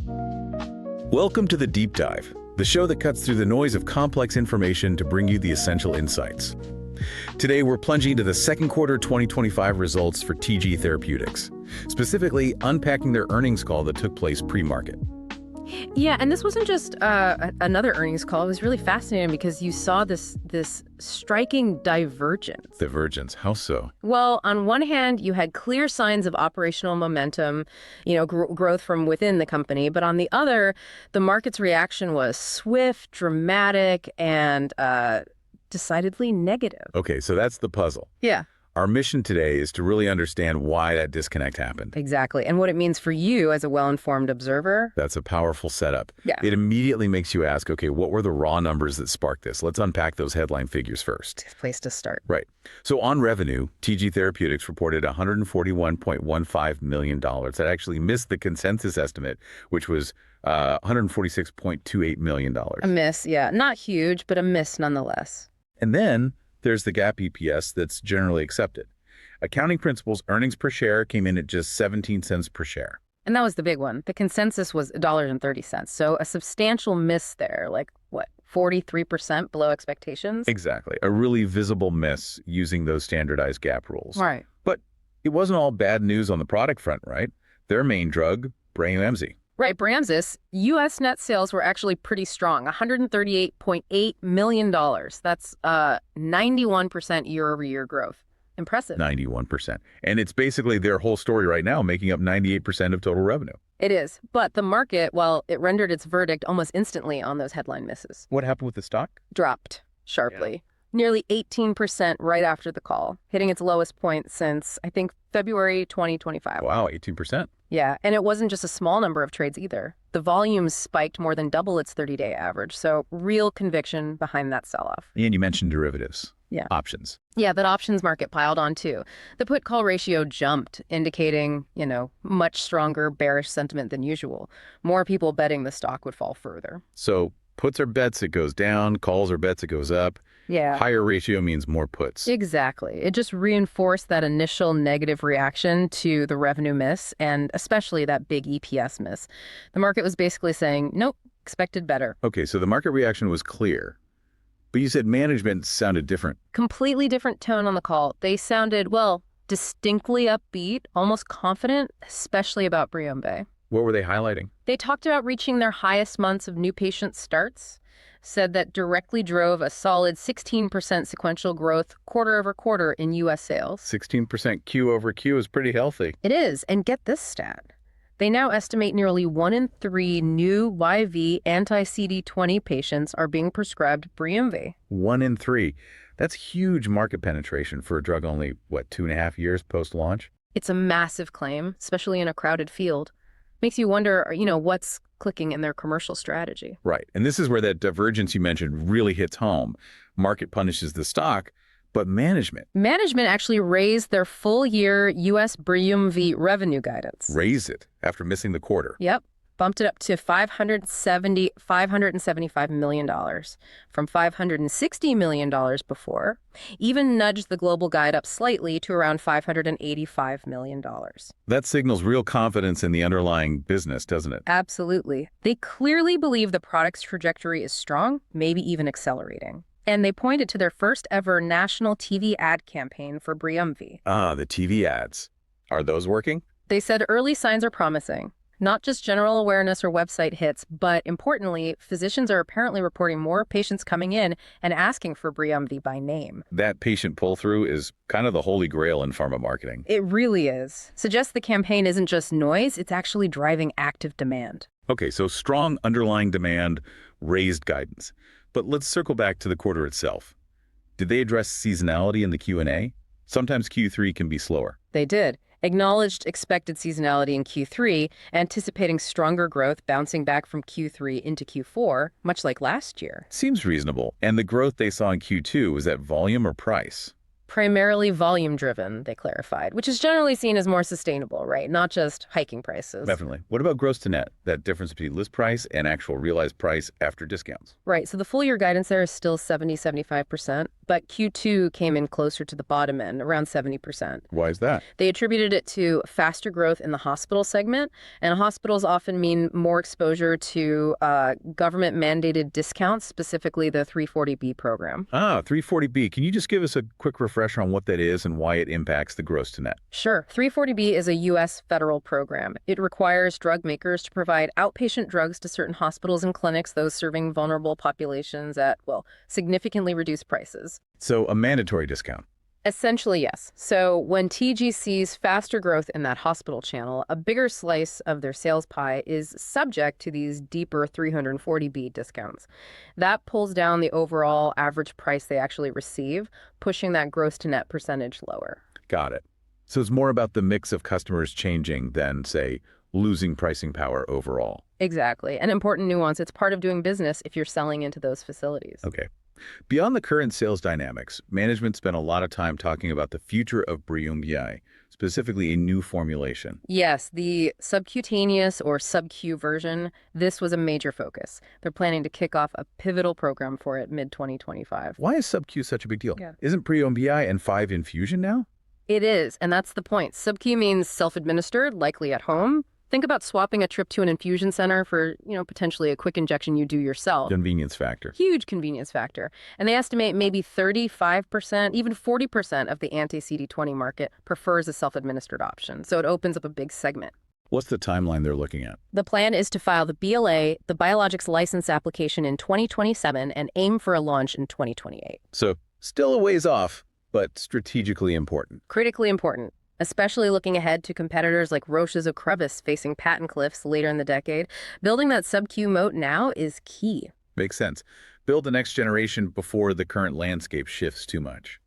Welcome to the Deep Dive, the show that cuts through the noise of complex information to bring you the essential insights. Today, we're plunging into the second quarter 2025 results for TG Therapeutics, specifically unpacking their earnings call that took place pre-market. Yeah, and this wasn't just another earnings call. It was really fascinating because you saw this striking divergence. Divergence, how so? Well, on one hand, you had clear signs of operational momentum, growth from within the company. But on the other, the market's reaction was swift, dramatic, and decidedly negative. Okay, so that's the puzzle. Yeah. Our mission today is to really understand why that disconnect happened. Exactly. And what it means for you as a well-informed observer. That's a powerful setup. Yeah. It immediately makes you ask, okay, what were the raw numbers that sparked this? Let's unpack those headline figures first. Place to start. Right. So on revenue, TG Therapeutics reported $141.15 million. That actually missed the consensus estimate, which was $146.28 million. A miss, yeah. Not huge, but a miss nonetheless. And then there's the GAAP EPS that's generally accepted. Accounting principles earnings per share came in at just 17 cents per share. And that was the big one. The consensus was $1.30. So a substantial miss there, like what, 43% below expectations? Exactly. A really visible miss using those standardized GAAP rules. Right. But it wasn't all bad news on the product front, right? Their main drug, BRIUMVI. Right, BRIUMVI U.S. net sales were actually pretty strong, $138.8 million. That's 91% year-over-year growth. Impressive. 91%. And it's basically their whole story right now, making up 98% of total revenue. It is. But the market, well, it rendered its verdict almost instantly on those headline misses. What happened with the stock? Dropped sharply. Nearly 18% right after the call, hitting its lowest point since, I think, February 2025. Wow, 18%. Yeah, and it wasn't just a small number of trades either. The volumes spiked more than double its 30-day average, so real conviction behind that sell-off. And you mentioned derivatives. Yeah. Options. Yeah, that options market piled on too. The put-call ratio jumped, indicating, much stronger bearish sentiment than usual. More people betting the stock would fall further. So puts are bets it goes down, calls are bets it goes up. Yeah. Higher ratio means more puts. Exactly. It just reinforced that initial negative reaction to the revenue miss, and especially that big EPS miss. The market was basically saying, nope, expected better. Okay, so the market reaction was clear. But you said management sounded different. Completely different tone on the call. They sounded, well, distinctly upbeat, almost confident, especially about BRIUMVI. What were they highlighting? They talked about reaching their highest months of new patient starts, said that directly drove a solid 16% sequential growth quarter over quarter in U.S. sales. 16% Q over Q is pretty healthy. It is, and get this stat. They now estimate nearly 1 in 3 new YV anti-CD20 patients are being prescribed BRIUMVI. 1 in 3. That's huge market penetration for a drug only, 2.5 years post-launch? It's a massive claim, especially in a crowded field. Makes you wonder, what's clicking in their commercial strategy. Right. And this is where that divergence you mentioned really hits home. Market punishes the stock, but management. Management actually raised their full-year U.S. BRIUMVI revenue guidance. Raised it after missing the quarter. Yep. Bumped it up to $575 million from $560 million before. Even nudged the global guide up slightly to around $585 million. That signals real confidence in the underlying business, doesn't it? Absolutely. They clearly believe the product's trajectory is strong, maybe even accelerating. And they pointed to their first ever national TV ad campaign for BRIUMVI. Ah, the TV ads. Are those working? They said early signs are promising. Not just general awareness or website hits, but importantly, physicians are apparently reporting more patients coming in and asking for BRIUMVI by name. That patient pull-through is kind of the holy grail in pharma marketing. It really is. Suggests the campaign isn't just noise, it's actually driving active demand. Okay, so strong underlying demand, raised guidance. But let's circle back to the quarter itself. Did they address seasonality in the Q&A? Sometimes Q3 can be slower. They did. Acknowledged expected seasonality in Q3, anticipating stronger growth bouncing back from Q3 into Q4, much like last year. Seems reasonable. And the growth they saw in Q2, was that volume or price? Primarily volume-driven, they clarified, which is generally seen as more sustainable, right? Not just hiking prices. Definitely. What about gross to net, that difference between list price and actual realized price after discounts? Right, so the full-year guidance there is still 70-75%. But Q2 came in closer to the bottom end, around 70%. Why is that? They attributed it to faster growth in the hospital segment, and hospitals often mean more exposure to government-mandated discounts, specifically the 340B program. 340B. Can you just give us a quick refresher on what that is and why it impacts the gross to net? Sure. 340B is a U.S. federal program. It requires drug makers to provide outpatient drugs to certain hospitals and clinics, those serving vulnerable populations at, well, significantly reduced prices. So a mandatory discount. Essentially, yes. So when TG sees faster growth in that hospital channel, a bigger slice of their sales pie is subject to these deeper 340B discounts. That pulls down the overall average price they actually receive, pushing that gross to net percentage lower. Got it. So it's more about the mix of customers changing than, say, losing pricing power overall. Exactly. An important nuance. It's part of doing business if you're selling into those facilities. Okay. Beyond the current sales dynamics, management spent a lot of time talking about the future of BRIUMVI, specifically a new formulation. Yes, the subcutaneous or sub-Q version, this was a major focus. They're planning to kick off a pivotal program for it mid-2025. Why is sub-Q such a big deal? Yeah. Isn't BRIUMVI and 5 infusion now? It is, and that's the point. Sub-Q means self-administered, likely at home. Think about swapping a trip to an infusion center for, potentially a quick injection you do yourself. Convenience factor. Huge convenience factor. And they estimate maybe 35%, even 40% of the anti-CD20 market prefers a self-administered option. So it opens up a big segment. What's the timeline they're looking at? The plan is to file the BLA, the biologics license application in 2027 and aim for a launch in 2028. So still a ways off, but strategically important. Critically important. Especially looking ahead to competitors like Roche's Ocrevus facing patent cliffs later in the decade. Building that sub-Q moat now is key. Makes sense. Build the next generation before the current landscape shifts too much.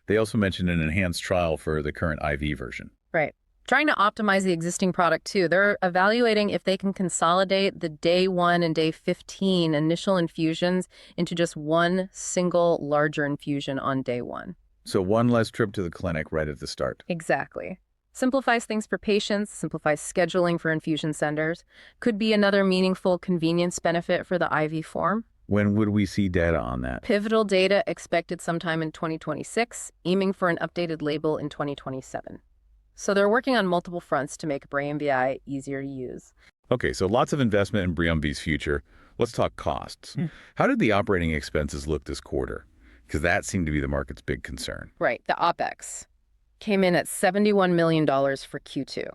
They also mentioned an enhanced trial for the current IV version. Right. Trying to optimize the existing product, too. They're evaluating if they can consolidate the day 1 and day 15 initial infusions into just one single larger infusion on day 1. So one less trip to the clinic right at the start. Exactly. Simplifies things for patients, simplifies scheduling for infusion centers. Could be another meaningful convenience benefit for the IV form. When would we see data on that? Pivotal data expected sometime in 2026, aiming for an updated label in 2027. So they're working on multiple fronts to make BRIUMVI easier to use. Okay, so lots of investment in BRIUMVI's future. Let's talk costs. How did the operating expenses look this quarter? Because that seemed to be the market's big concern. Right. The OpEx came in at $71 million for Q2.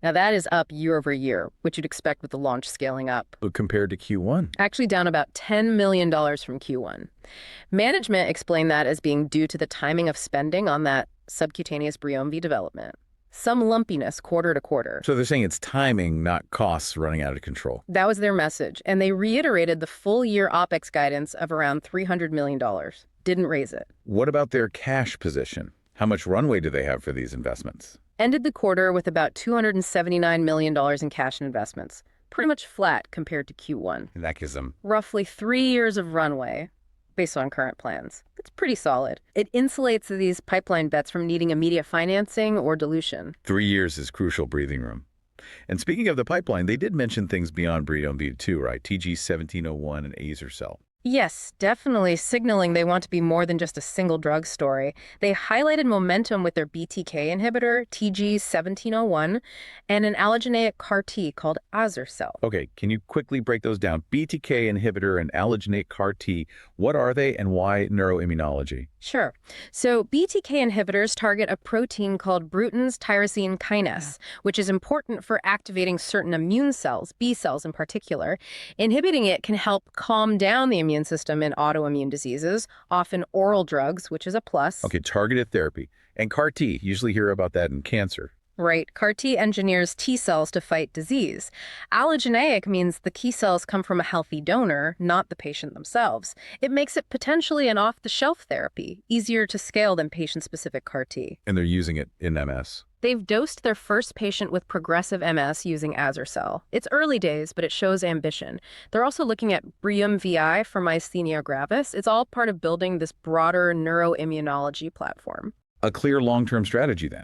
Now, that is up year over year, which you'd expect with the launch scaling up. But compared to Q1? Actually down about $10 million from Q1. Management explained that as being due to the timing of spending on that subcutaneous BRIUMVI development. Some lumpiness quarter to quarter. So they're saying it's timing, not costs running out of control. That was their message. And they reiterated the full-year OpEx guidance of around $300 million. Didn't raise it. What about their cash position? How much runway do they have for these investments? Ended the quarter with about $279 million in cash and investments. Pretty much flat compared to Q1. And that gives them Roughly 3 years of runway based on current plans. It's pretty solid. It insulates these pipeline bets from needing immediate financing or dilution. 3 years is crucial breathing room. And speaking of the pipeline, they did mention things beyond BRIUMVI too, right? TG-1701 and Azer-Cel. Yes, definitely signaling they want to be more than just a single drug story. They highlighted momentum with their BTK inhibitor, TG-1701, and an allogeneic CAR-T called Azer-Cel. Okay, can you quickly break those down? BTK inhibitor and allogeneic CAR-T, what are they and why neuro-immunology? Sure. So BTK inhibitors target a protein called Bruton's tyrosine kinase, which is important for activating certain immune cells, B cells in particular. Inhibiting it can help calm down the immune system in autoimmune diseases, often oral drugs, which is a plus. Okay, targeted therapy. And CAR-T, usually hear about that in cancer. Right. CAR-T engineers T cells to fight disease. Allogeneic means the T cells come from a healthy donor, not the patient themselves. It makes it potentially an off-the-shelf therapy, easier to scale than patient-specific CAR-T. And they're using it in MS. They've dosed their first patient with progressive MS using Azer-Cel. It's early days, but it shows ambition. They're also looking at BRIUMVI for myasthenia gravis. It's all part of building this broader neuro-immunology platform. A clear long-term strategy then.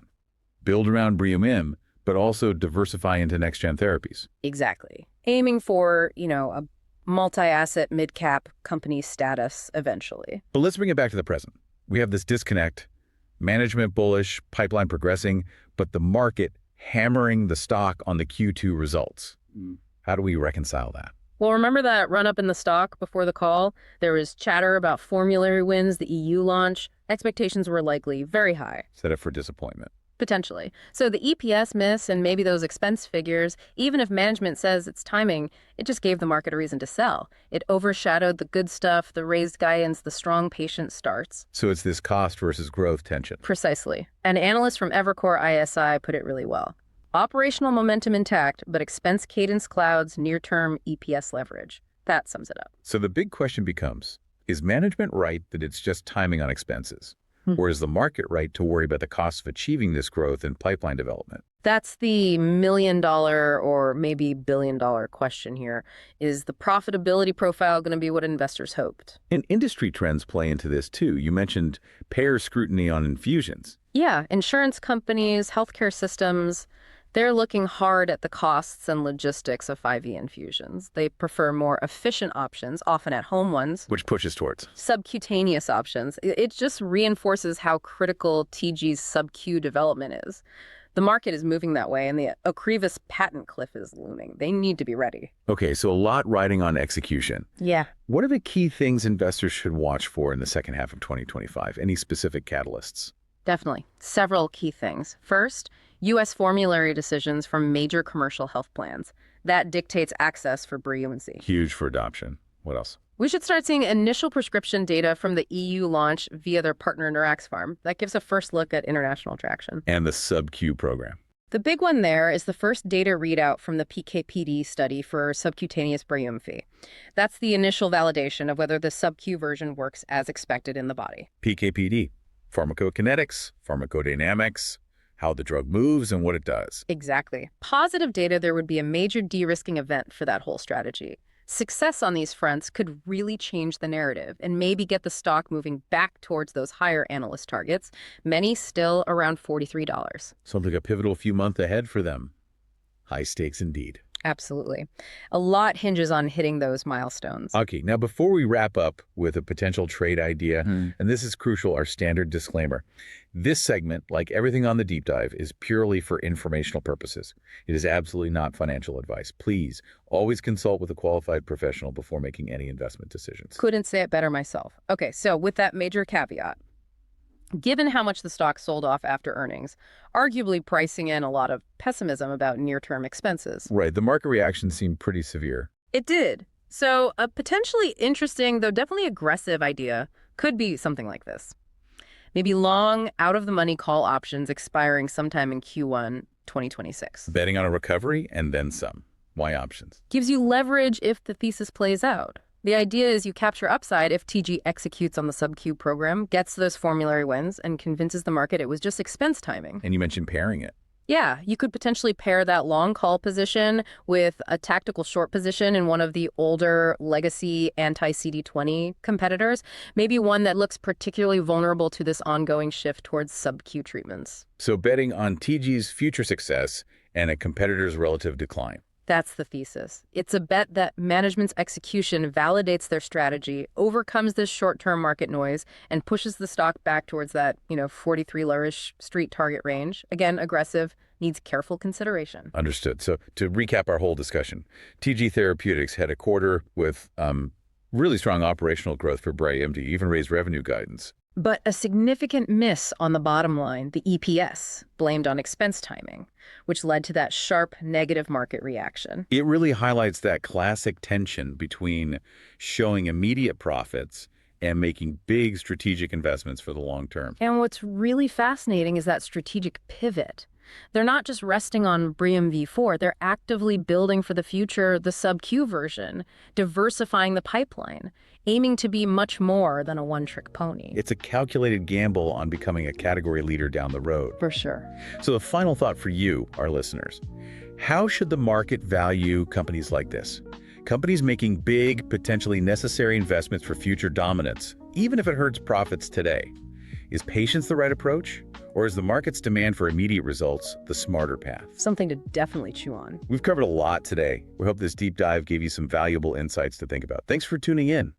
Build around BRIUM-IM, but also diversify into next-gen therapies. Exactly. Aiming for, a multi-asset mid-cap company status eventually. But let's bring it back to the present. we have this disconnect, management bullish, pipeline progressing, but the market hammering the stock on the Q2 results. How do we reconcile that? Well, remember that run-up in the stock before the call? There was chatter about formulary wins, the EU launch. Expectations were likely very high. Set up for disappointment. Potentially. So the EPS miss and maybe those expense figures, even if management says it's timing, it just gave the market a reason to sell. It overshadowed the good stuff, the raised guidance, the strong patient starts. So it's this cost versus growth tension. Precisely. An analyst from Evercore ISI put it really well. Operational momentum intact, but expense cadence clouds near-term EPS leverage. That sums it up. So the big question becomes, is management right that it's just timing on expenses? Or is the market right to worry about the cost of achieving this growth in pipeline development? That's the million-dollar or maybe billion-dollar question here. Is the profitability profile going to be what investors hoped? And industry trends play into this too. You mentioned payer scrutiny on infusions. Yeah, insurance companies, healthcare systems, they're looking hard at the costs and logistics of 5e infusions. They prefer more efficient options, often at-home ones. Which pushes towards Subcutaneous options. It just reinforces how critical TG's sub-Q development is. The market is moving that way, and the Ocrevus patent cliff is looming. They need to be ready. Okay, so a lot riding on execution. Yeah. What are the key things investors should watch for in the second half of 2025? Any specific catalysts? Definitely. Several key things. First, U.S. formulary decisions from major commercial health plans. That dictates access for BRIUMVI. Huge for adoption. What else? We should start seeing initial prescription data from the EU launch via their partner Neuraxpharm. That gives a first look at international traction. And the sub-Q program. The big one there is the first data readout from the PK/PD study for subcutaneous BRIUMVI. That's the initial validation of whether the sub-Q version works as expected in the body. PK/PD, pharmacokinetics, pharmacodynamics, how the drug moves and what it does. Exactly. Positive data, there would be a major de-risking event for that whole strategy. Success on these fronts could really change the narrative and maybe get the stock moving back towards those higher analyst targets, many still around $43. Something a pivotal few months ahead for them. High stakes indeed. Absolutely. A lot hinges on hitting those milestones. Okay, now before we wrap up with a potential trade idea, and this is crucial, our standard disclaimer. This segment, like everything on the deep dive, is purely for informational purposes. It is absolutely not financial advice. Please always consult with a qualified professional before making any investment decisions. Couldn't say it better myself. Okay, so with that major caveat, given how much the stock sold off after earnings, arguably pricing in a lot of pessimism about near-term expenses. Right, the market reaction seemed pretty severe. It did. So a potentially interesting, though definitely aggressive idea could be something like this. Maybe long, out-of-the-money call options expiring sometime in Q1 2026. Betting on a recovery and then some. Why options? Gives you leverage if the thesis plays out. The idea is you capture upside if TG executes on the sub-Q program, gets those formulary wins, and convinces the market it was just expense timing. And you mentioned pairing it. Yeah, you could potentially pair that long call position with a tactical short position in one of the older legacy anti-CD20 competitors, maybe one that looks particularly vulnerable to this ongoing shift towards sub-Q treatments. So betting on TG's future success and a competitor's relative decline. That's the thesis. It's a bet that management's execution validates their strategy, overcomes this short-term market noise, and pushes the stock back towards that, 43 lowish street target range. Again, aggressive, needs careful consideration. Understood. So to recap our whole discussion, TG Therapeutics had a quarter with really strong operational growth for BRIUMVI, even raised revenue guidance. But a significant miss on the bottom line, the EPS, blamed on expense timing, which led to that sharp negative market reaction. It really highlights that classic tension between showing immediate profits and making big strategic investments for the long term. And what's really fascinating is that strategic pivot. They're not just resting on BRIUMVI 4, they're actively building for the future the sub-Q version, diversifying the pipeline, aiming to be much more than a one-trick pony. It's a calculated gamble on becoming a category leader down the road. For sure. So the final thought for you, our listeners, how should the market value companies like this? Companies making big, potentially necessary investments for future dominance, even if it hurts profits today. Is patience the right approach? Or is the market's demand for immediate results the smarter path? Something to definitely chew on. We've covered a lot today. We hope this deep dive gave you some valuable insights to think about. Thanks for tuning in.